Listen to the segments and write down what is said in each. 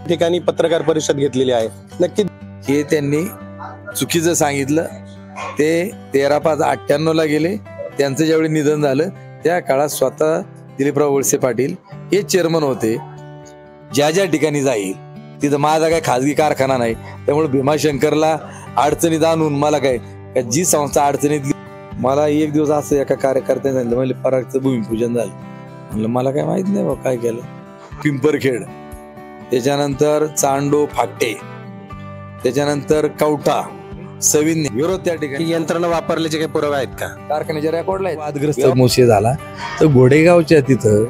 ठिकाणी पत्रकार परिषद घेतलेली आहे। नक्की हे त्यांनी चुकीचं सांगितलं। ते 13/5/98 ला गेले। त्यांचं ज्यावेळी निधन झालं त्या काळात स्वतः दिलीपराव वळसे पाटील हे चेअरमन होते। ज्या ज्या ठिकाणी जाईल तिथं माझा काय खाजगी कारखाना नाही, त्यामुळे भीमाशंकरला अडचणीत आणून मला काय जी संस्था अडचणीत, मला एक दिवस असं एका कार्यकर्त्याने सांगितलं, म्हणजे परागचं भूमिपूजन झालं। म्हणलं मला काय माहित नाही बाबा काय केलं। पिंपरखेड, त्याच्यानंतर चांडो फाटे, त्याच्यानंतर कवठा, सविन्य विरोध त्या ठिकाणी यंत्रणा वापरल्याचे काही पुरावे आहेत का? कारखान्याच्या रेकॉर्डला आहेत। वादग्रस्त मोर्चे झाला तर घोडेगावच्या तिथं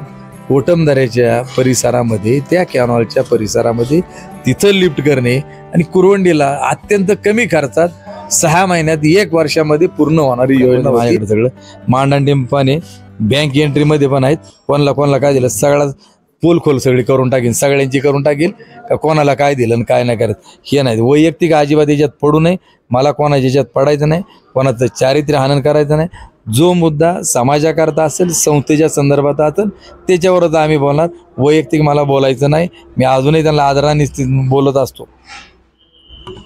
कोटमदऱ्याच्या परिसरामध्ये, त्या कॅनॉलच्या परिसरामध्ये तिथं लिफ्ट करणे आणि कुरवंडीला अत्यंत कमी खर्चात 6 महिन्यात 1 वर्षामध्ये पूर्ण होणारी योजना माझ्याकडे सगळं मांडांडेंपाने बँक एंट्री मध्ये पण आहेत। कोणाला काय दिलं सगळा पोलखोल सगळी करून टाकीन, सगळ्यांची करून टाकीन का कोणाला काय दिलं आणि काय नाही करत हे नाही। वैयक्तिक अजिबात याच्यात पडू नये, मला कोणाच्या याच्यात पडायचं नाही, कोणाचं चारित्र्य हनन करायचं नाही। जो मुद्दा समाजाकरता असेल, संस्थेच्या संदर्भात असेल त्याच्यावरच आम्ही बोलणार, वैयक्तिक मला बोलायचं नाही। मी अजूनही त्यांना आदराने बोलत असतो।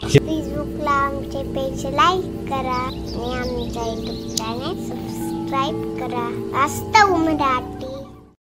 फेसबुकला आमचे पेज लाईक करा आणि आमच्या यूट्यूब चॅनल सबस्क्राईब करा। वास्तव मराठी।